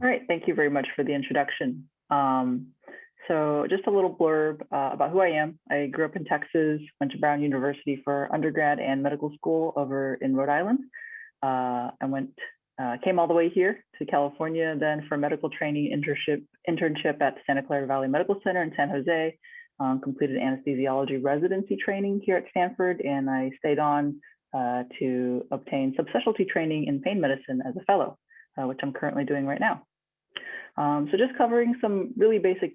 All right, thank you very much for the introduction. So just a little blurb about who I am. I grew up in Texas, went to Brown University for undergrad and medical school over in Rhode Island. Came all the way here to California then for medical training internship at Santa Clara Valley Medical Center in San Jose. Completed anesthesiology residency training here at Stanford, and I stayed on to obtain subspecialty training in pain medicine as a fellow, which I'm currently doing right now. So just covering some really basics.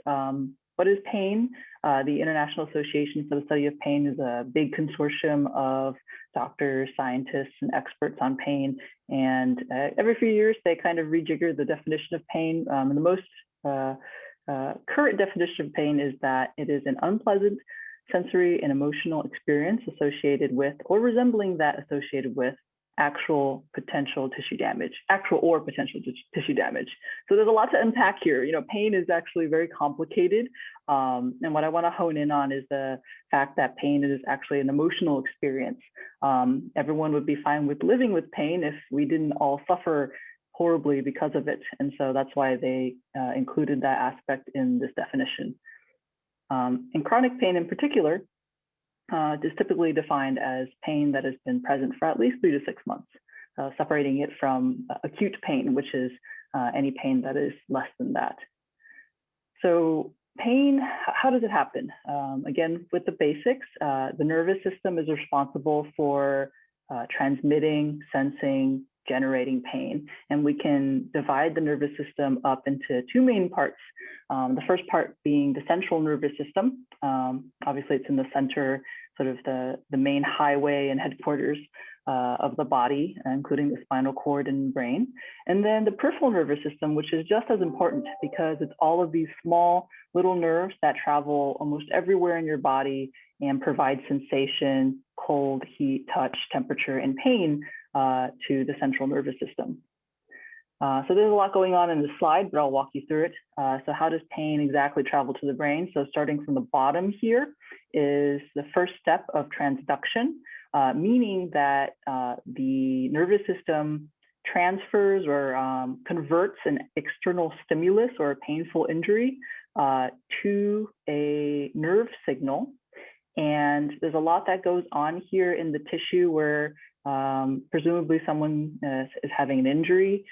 What is pain? The International Association for the Study of Pain is a big consortium of doctors, scientists, and experts on pain. And every few years, they kind of rejigger the definition of pain. And the most current definition of pain is that it is an unpleasant sensory and emotional experience associated with or resembling that associated with actual or potential tissue damage. So there's a lot to unpack here. You know, pain is actually very complicated. And what I want to hone in on is the fact that pain is actually an emotional experience. Everyone would be fine with living with pain if we didn't all suffer horribly because of it. And so that's why they included that aspect in this definition. And chronic pain in particular is typically defined as pain that has been present for at least 3 to 6 months, separating it from acute pain, which is any pain that is less than that. So pain, how does it happen? Again, with the basics, the nervous system is responsible for transmitting, sensing, generating pain. And we can divide the nervous system up into 2 main parts. The first part being the central nervous system. Obviously, it's in the center, sort of the main highway and headquarters of the body, including the spinal cord and brain. And then the peripheral nervous system, which is just as important because it's all of these small little nerves that travel almost everywhere in your body and provide sensation, cold, heat, touch, temperature, and pain to the central nervous system. So there's a lot going on in this slide, but I'll walk you through it. So how does pain exactly travel to the brain? So starting from the bottom here is the first step of transduction, meaning that the nervous system transfers or converts an external stimulus or a painful injury to a nerve signal. And there's a lot that goes on here in the tissue where presumably someone is having an injury.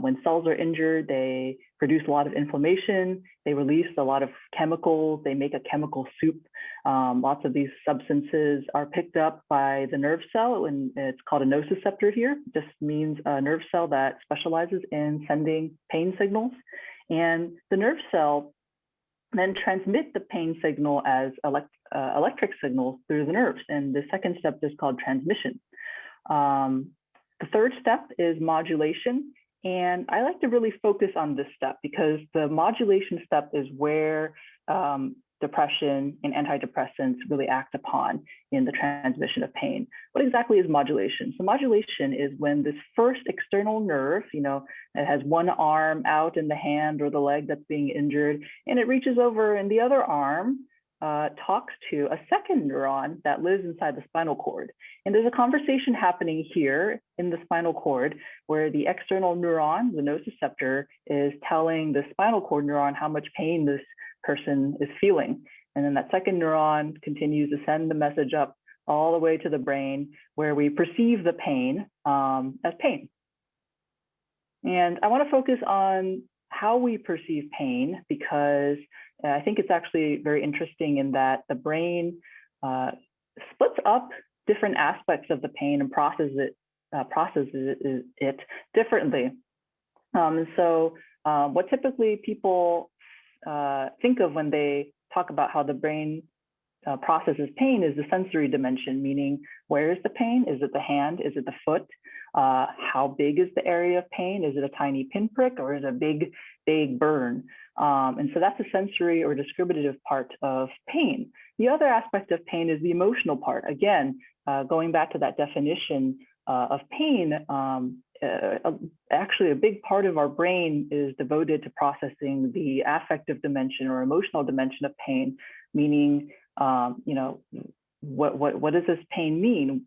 When cells are injured, they produce a lot of inflammation. They release a lot of chemicals. They make a chemical soup. Lots of these substances are picked up by the nerve cell, and it's called a nociceptor here. It just means a nerve cell that specializes in sending pain signals. And the nerve cell then transmit the pain signal as electric signals through the nerves. And the second step is called transmission. The third step is modulation. And I like to really focus on this step because the modulation step is where depression and antidepressants really act upon in the transmission of pain. What exactly is modulation? So modulation is when this first external nerve, it has one arm out in the hand or the leg that's being injured, and it reaches over and the other arm talks to a second neuron that lives inside the spinal cord. And there's a conversation happening here in the spinal cord where the external neuron, the nociceptor, is telling the spinal cord neuron how much pain this person is feeling. And then that second neuron continues to send the message up all the way to the brain where we perceive the pain as pain. And I want to focus on how we perceive pain because I think it's actually very interesting in that the brain splits up different aspects of the pain and processes it differently. So what typically people think of when they talk about how the brain processes pain is the sensory dimension, meaning where is the pain? Is it the hand? Is it the foot? How big is the area of pain? Is it a tiny pinprick or is it a big burn? And so that's the sensory or descriptive part of pain. The other aspect of pain is the emotional part. Again, going back to that definition of pain, actually a big part of our brain is devoted to processing the affective dimension or emotional dimension of pain, meaning what does this pain mean?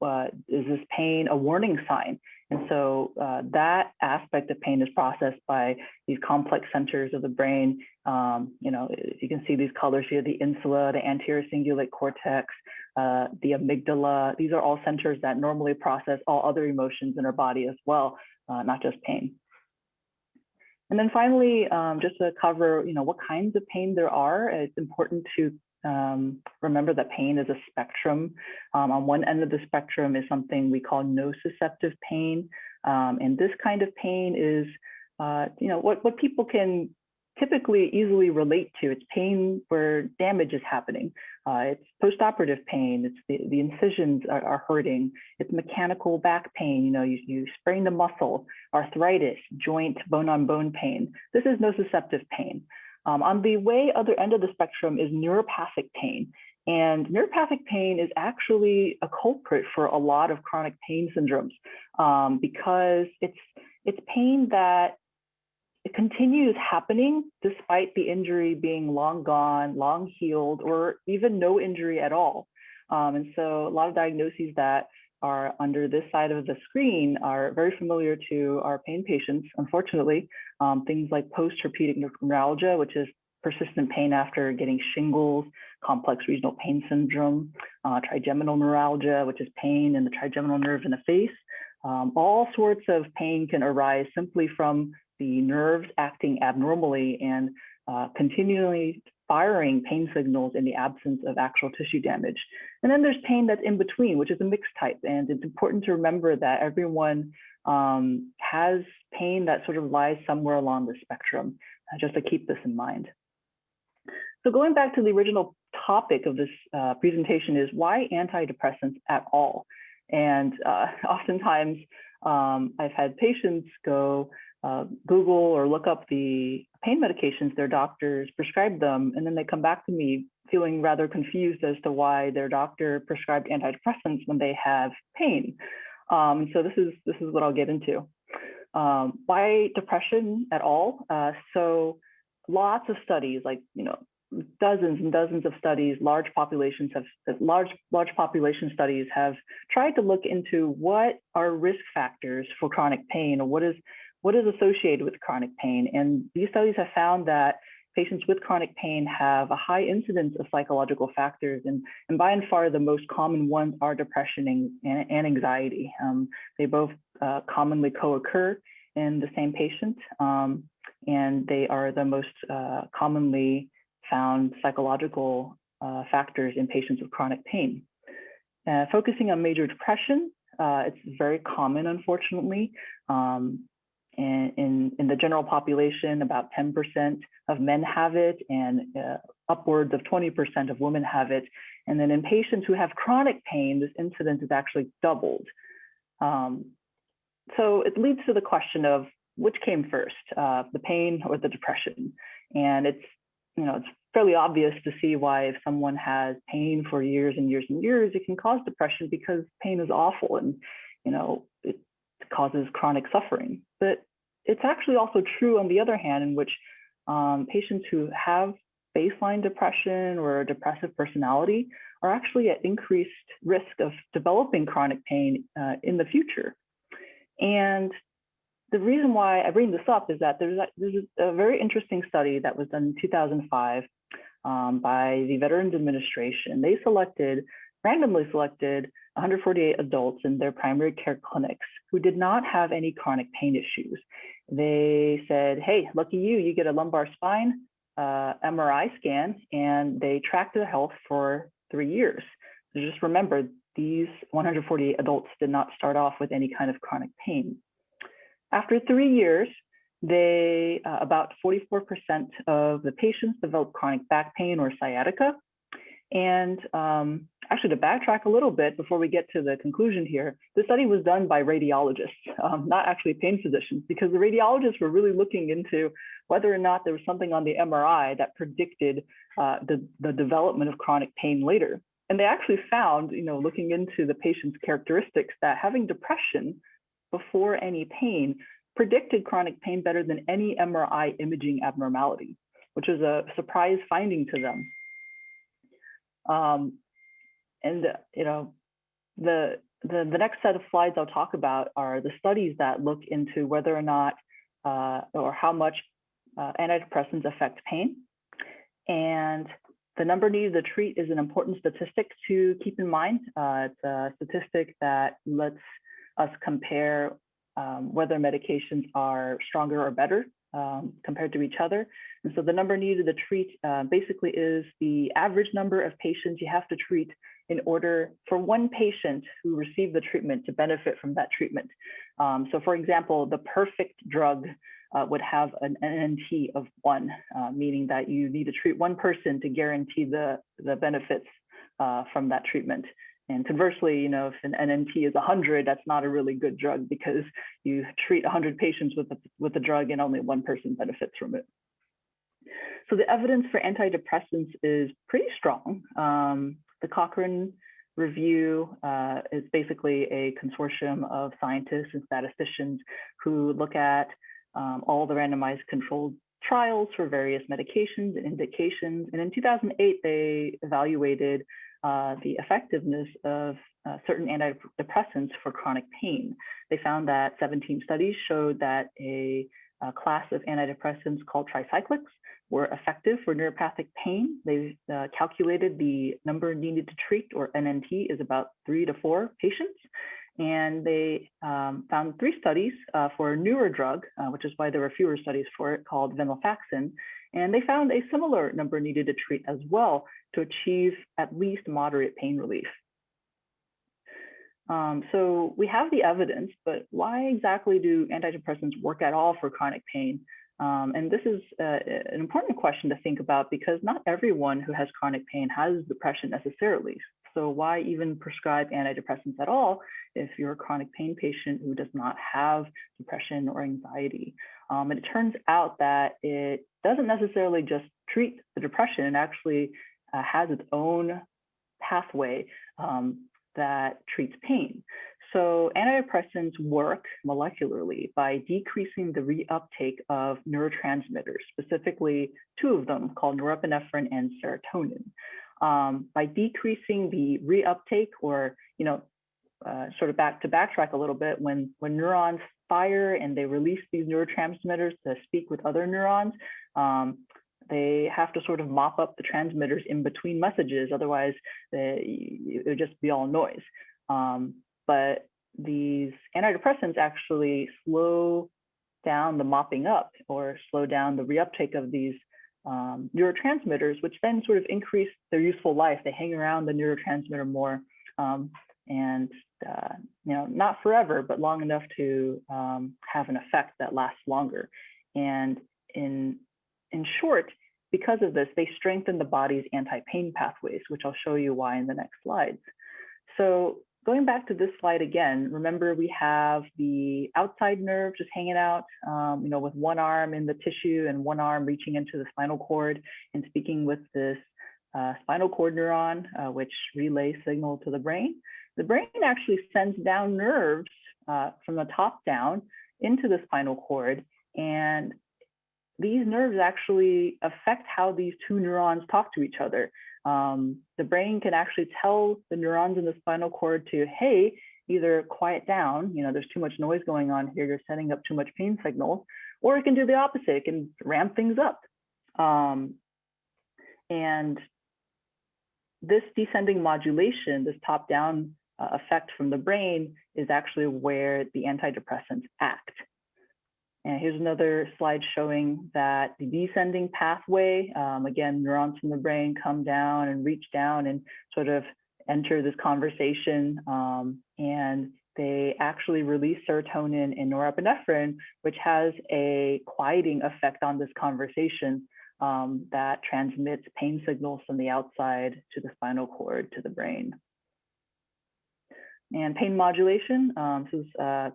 Is this pain a warning sign? And so that aspect of pain is processed by these complex centers of the brain. You can see these colors here, the insula, the anterior cingulate cortex, the amygdala. These are all centers that normally process all other emotions in our body as well, not just pain. And then finally, just to cover, what kinds of pain there are, it's important to remember that pain is a spectrum. On one end of the spectrum is something we call nociceptive pain. And this kind of pain is, what people can typically easily relate to. It's pain where damage is happening. It's postoperative pain. It's the incisions are hurting. It's mechanical back pain. You sprain the muscle, arthritis, joint, bone-on-bone pain. This is nociceptive pain. On the way other end of the spectrum is neuropathic pain. And neuropathic pain is actually a culprit for a lot of chronic pain syndromes because it's pain that it continues happening despite the injury being long gone, long healed, or even no injury at all. And so a lot of diagnoses that are under this side of the screen are very familiar to our pain patients, unfortunately. Things like post-herpetic neuralgia, which is persistent pain after getting shingles, complex regional pain syndrome, trigeminal neuralgia, which is pain in the trigeminal nerve in the face. All sorts of pain can arise simply from the nerves acting abnormally and continually firing pain signals in the absence of actual tissue damage. And then there's pain that's in between, which is a mixed type. And it's important to remember that everyone has pain that sort of lies somewhere along the spectrum, just to keep this in mind. So going back to the original topic of this presentation is why antidepressants at all? And oftentimes I've had patients go Google or look up the pain medications their doctors prescribed them, and then they come back to me feeling rather confused as to why their doctor prescribed antidepressants when they have pain. So this is what I'll get into. Why depression at all? So lots of studies, like dozens and dozens of studies, large population studies have tried to look into what are risk factors for chronic pain, or what is associated with chronic pain. And these studies have found that patients with chronic pain have a high incidence of psychological factors, and by and far the most common ones are depression and anxiety. They both commonly co-occur in the same patient, and they are the most commonly found psychological factors in patients with chronic pain. Focusing on major depression, it's very common, unfortunately. In the general population, about 10% of men have it, and upwards of 20% of women have it. And then in patients who have chronic pain, this incidence is actually doubled. So it leads to the question of which came first, the pain or the depression? And it's fairly obvious to see why if someone has pain for years and years and years, it can cause depression because pain is awful and it causes chronic suffering. But it's actually also true on the other hand, in which patients who have baseline depression or a depressive personality are actually at increased risk of developing chronic pain in the future. And the reason why I bring this up is that there's a very interesting study that was done in 2005 by the Veterans Administration. They randomly selected 148 adults in their primary care clinics who did not have any chronic pain issues. They said, hey, lucky you get a lumbar spine MRI scan, and they tracked their health for 3 years. So just remember, these 148 adults did not start off with any kind of chronic pain. After 3 years, about 44% of the patients developed chronic back pain or sciatica. And actually, to backtrack a little bit before we get to the conclusion here, the study was done by radiologists, not actually pain physicians, because the radiologists were really looking into whether or not there was something on the MRI that predicted the development of chronic pain later. And they actually found, looking into the patient's characteristics, that having depression before any pain predicted chronic pain better than any MRI imaging abnormality, which was a surprise finding to them. you know, the next set of slides I'll talk about are the studies that look into whether or not or how much antidepressants affect pain. And the number needed to treat is an important statistic to keep in mind. It's a statistic that lets us compare whether medications are stronger or better compared to each other. And so the number needed to treat basically is the average number of patients you have to treat in order for one patient who received the treatment to benefit from that treatment. So for example, the perfect drug would have an NNT of 1, meaning that you need to treat one person to guarantee the benefits from that treatment. And conversely, you know, if an NNT is 100, that's not a really good drug because you treat 100 patients with the drug and only one person benefits from it. So the evidence for antidepressants is pretty strong. The Cochrane review is basically a consortium of scientists and statisticians who look at all the randomized controlled trials for various medications and indications. And in 2008, they evaluated the effectiveness of certain antidepressants for chronic pain. They found that 17 studies showed that a class of antidepressants called Tricyclics were effective for neuropathic pain. They calculated the number needed to treat, or NNT, is about 3 to 4 patients. And they found 3 studies for a newer drug, which is why there were fewer studies for it, called venlafaxine. And they found a similar number needed to treat as well to achieve at least moderate pain relief. So we have the evidence, but why exactly do antidepressants work at all for chronic pain? And this is an important question to think about because not everyone who has chronic pain has depression necessarily. So why even prescribe antidepressants at all if you're a chronic pain patient who does not have depression or anxiety? And it turns out that it doesn't necessarily just treat the depression. It actually has its own pathway that treats pain. So antidepressants work molecularly by decreasing the reuptake of neurotransmitters, specifically 2 of them called norepinephrine and serotonin. By decreasing the reuptake, or sort of backtrack a little bit, when neurons fire and they release these neurotransmitters to speak with other neurons, they have to sort of mop up the transmitters in between messages, otherwise it would just be all noise. But these antidepressants actually slow down the mopping up or slow down the reuptake of these neurotransmitters, which then sort of increase their useful life. They hang around the neurotransmitter more, and not forever, but long enough to have an effect that lasts longer. And in short, because of this, they strengthen the body's anti-pain pathways, which I'll show you why in the next slides. So going back to this slide again, remember we have the outside nerve just hanging out, with one arm in the tissue and one arm reaching into the spinal cord and speaking with this spinal cord neuron, which relays signal to the brain. The brain actually sends down nerves from the top down into the spinal cord, and these nerves actually affect how these 2 neurons talk to each other. The brain can actually tell the neurons in the spinal cord to, hey, either quiet down, there's too much noise going on here, you're setting up too much pain signals, or it can do the opposite, it can ramp things up. And this descending modulation, this top-down effect from the brain, is actually where the antidepressants act. And here's another slide showing that the descending pathway, again, neurons from the brain come down and reach down and sort of enter this conversation. And they actually release serotonin and norepinephrine, which has a quieting effect on this conversation that transmits pain signals from the outside to the spinal cord to the brain. And pain modulation, this is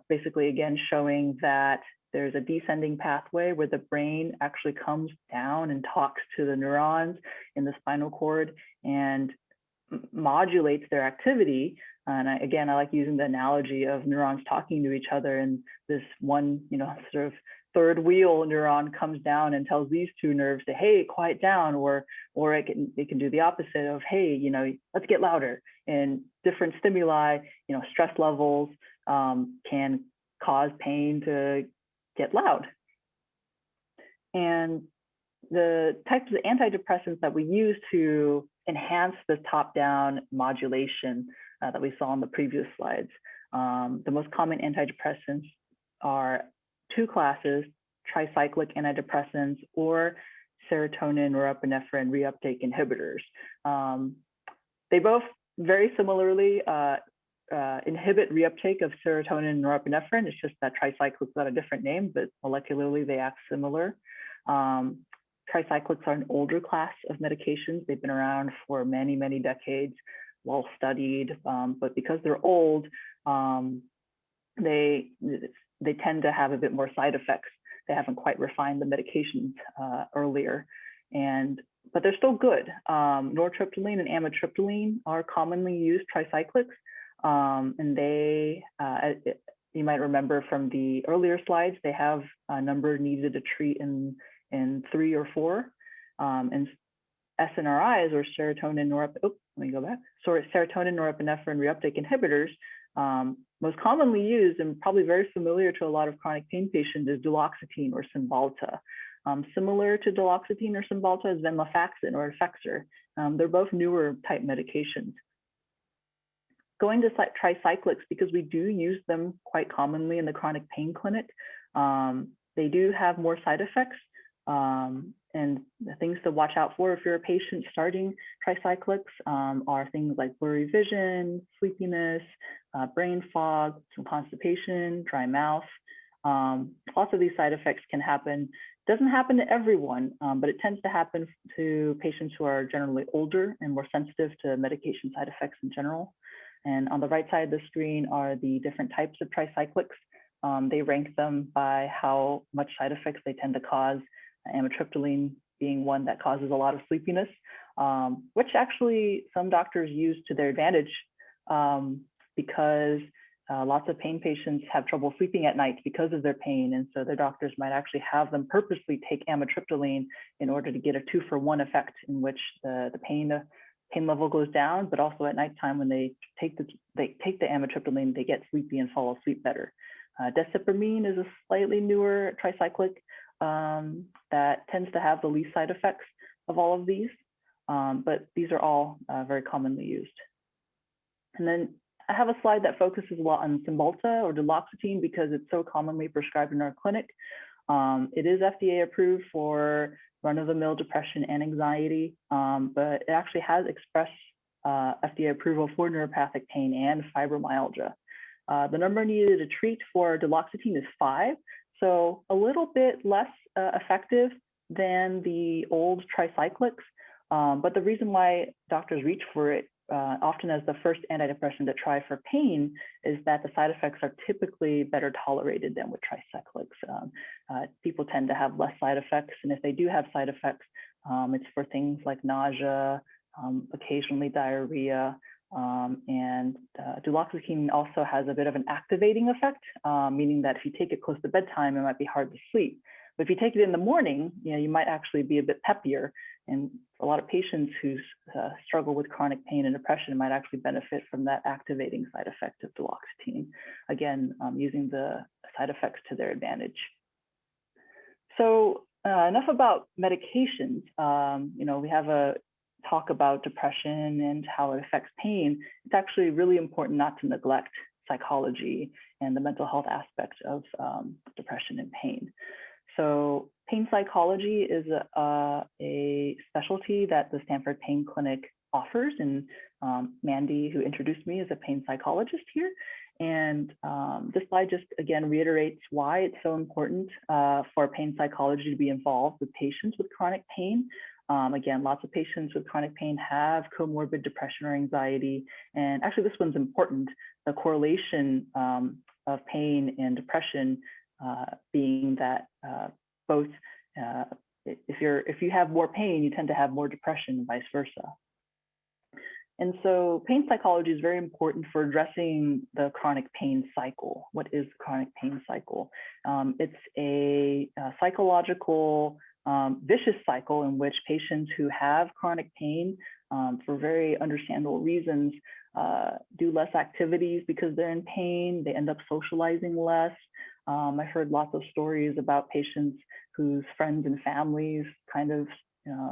basically, again, showing that there's a descending pathway where the brain actually comes down and talks to the neurons in the spinal cord and modulates their activity And again, I like using the analogy of neurons talking to each other, and this one, sort of third wheel neuron comes down and tells these two nerves to, hey, quiet down, or it can do the opposite of, hey, let's get louder. And different stimuli, stress levels can cause pain to get loud. And the types of antidepressants that we use to enhance the top-down modulation that we saw on the previous slides. The most common antidepressants are two classes: tricyclic antidepressants or serotonin norepinephrine reuptake inhibitors. They both very similarly inhibit reuptake of serotonin and norepinephrine. It's just that tricyclics got a different name, but molecularly they act similar. Tricyclics are an older class of medications. They've been around for many, many decades, well studied, but because they're old, they tend to have a bit more side effects. They haven't quite refined the medications earlier, but they're still good. Nortriptyline and amitriptyline are commonly used tricyclics, and they, you might remember from the earlier slides, they have a number needed to treat in 3 or 4. And SNRIs, or serotonin norepinephrine reuptake inhibitors, most commonly used and probably very familiar to a lot of chronic pain patients is Duloxetine or Cymbalta. Similar to Duloxetine or Cymbalta is venlafaxine or Effexor. They're both newer type medications. Going to tricyclics, because we do use them quite commonly in the chronic pain clinic, they do have more side effects. And the things to watch out for if you're a patient starting tricyclics are things like blurry vision, sleepiness, brain fog, some constipation, dry mouth. Lots of these side effects can happen. Doesn't happen to everyone, but it tends to happen to patients who are generally older and more sensitive to medication side effects in general. And on the right side of the screen are the different types of tricyclics. They rank them by how much side effects they tend to cause. Amitriptyline being one that causes a lot of sleepiness, which actually some doctors use to their advantage because lots of pain patients have trouble sleeping at night because of their pain. And so their doctors might actually have them purposely take amitriptyline in order to get a 2-for-1 effect in which the pain level goes down, but also at nighttime when they take the amitriptyline, they get sleepy and fall asleep better. Desipramine is a slightly newer tricyclic that tends to have the least side effects of all of these, but these are all very commonly used. And then I have a slide that focuses a lot on Cymbalta or Duloxetine because it's so commonly prescribed in our clinic. It is FDA approved for run-of-the-mill depression and anxiety, but it actually has express FDA approval for neuropathic pain and fibromyalgia. The number needed to treat for Duloxetine is 5. So a little bit less effective than the old tricyclics, but the reason why doctors reach for it often as the first antidepressant to try for pain is that the side effects are typically better tolerated than with tricyclics. People tend to have less side effects, and if they do have side effects, it's for things like nausea, occasionally diarrhea, and duloxetine also has a bit of an activating effect, meaning that if you take it close to bedtime, it might be hard to sleep. But if you take it in the morning, you might actually be a bit peppier. And a lot of patients who struggle with chronic pain and depression might actually benefit from that activating side effect of duloxetine. Again, using the side effects to their advantage. So enough about medications. We have a talk about depression and how it affects pain. It's actually really important not to neglect psychology and the mental health aspects of depression and pain. So pain psychology is a specialty that the Stanford Pain Clinic offers, and Mandy, who introduced me, is a pain psychologist here. And this slide just again reiterates why it's so important for pain psychology to be involved with patients with chronic pain. Again, lots of patients with chronic pain have comorbid depression or anxiety. And actually, this one's important. The correlation of pain and depression being that both, if you have more pain, you tend to have more depression and vice versa. And so pain psychology is very important for addressing the chronic pain cycle. What is the chronic pain cycle? It's a psychological vicious cycle in which patients who have chronic pain, for very understandable reasons, do less activities because they're in pain. They end up socializing less. I've heard lots of stories about patients whose friends and families kind of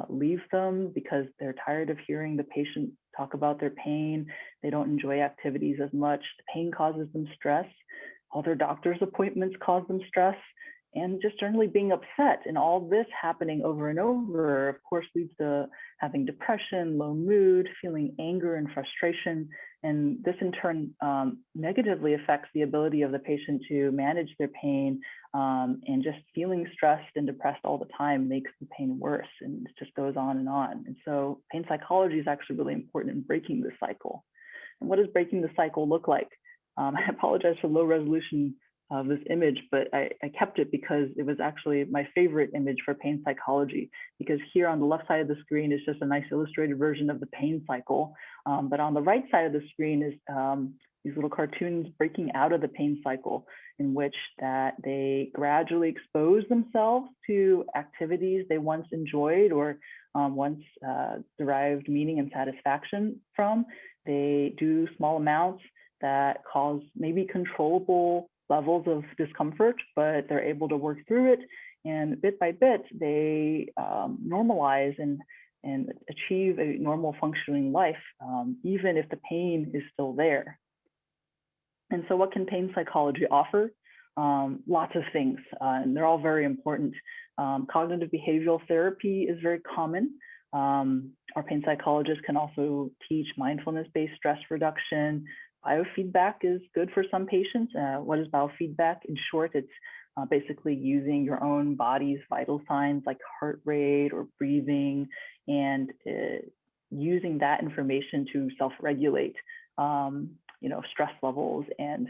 leave them because they're tired of hearing the patient talk about their pain. They don't enjoy activities as much. The pain causes them stress. All their doctor's appointments cause them stress, and just generally being upset. And all this happening over and over, of course, leads to having depression, low mood, feeling anger and frustration. And this in turn negatively affects the ability of the patient to manage their pain, and just feeling stressed and depressed all the time makes the pain worse, and it just goes on and on. And so pain psychology is actually really important in breaking the cycle. And what does breaking the cycle look like? I apologize for low resolution of this image, but I kept it because it was actually my favorite image for pain psychology, because here on the left side of the screen is just a nice illustrated version of the pain cycle. But on the right side of the screen is these little cartoons breaking out of the pain cycle, in which that they gradually expose themselves to activities they once enjoyed or once derived meaning and satisfaction from. They do small amounts that cause maybe controllable levels of discomfort, but they're able to work through it. And bit by bit, they normalize and achieve a normal functioning life, even if the pain is still there. And so what can pain psychology offer? Lots of things, and they're all very important. Cognitive behavioral therapy is very common. Our pain psychologists can also teach mindfulness-based stress reduction. Biofeedback is good for some patients. What is biofeedback? In short, it's basically using your own body's vital signs like heart rate or breathing, and using that information to self-regulate, stress levels, and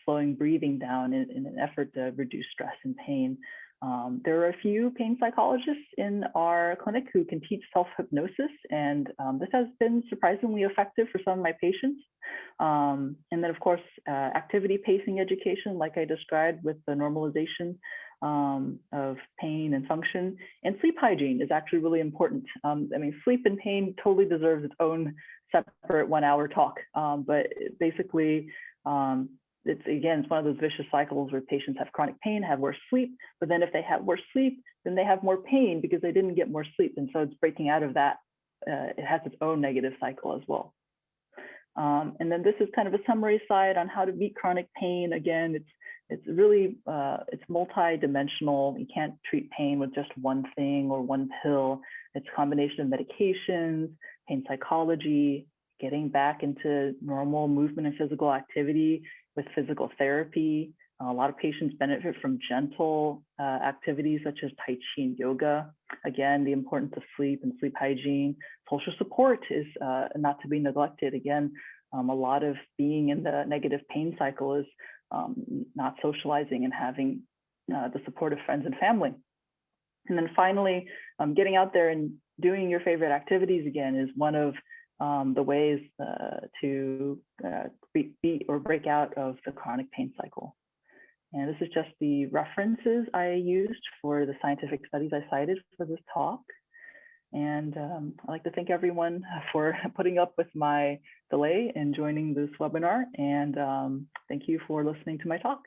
slowing breathing down in an effort to reduce stress and pain. There are a few pain psychologists in our clinic who can teach self-hypnosis, and this has been surprisingly effective for some of my patients. And then, of course, activity pacing education, like I described with the normalization of pain and function. And sleep hygiene is actually really important. Sleep and pain totally deserves its own separate 1 hour talk, but basically, it's one of those vicious cycles where patients have chronic pain, have worse sleep, but then if they have worse sleep, then they have more pain because they didn't get more sleep. And so it's breaking out of that. It has its own negative cycle as well. And then this is kind of a summary slide on how to beat chronic pain. Again, it's really, it's multi-dimensional. You can't treat pain with just one thing or one pill. It's a combination of medications, pain psychology, getting back into normal movement and physical activity with physical therapy. A lot of patients benefit from gentle activities such as Tai Chi and yoga. Again, the importance of sleep and sleep hygiene. Social support is not to be neglected. Again, a lot of being in the negative pain cycle is not socializing and having the support of friends and family. And then finally, getting out there and doing your favorite activities again is one of the ways to beat or break out of the chronic pain cycle. And this is just the references I used for the scientific studies I cited for this talk. And I'd like to thank everyone for putting up with my delay and joining this webinar. And thank you for listening to my talk.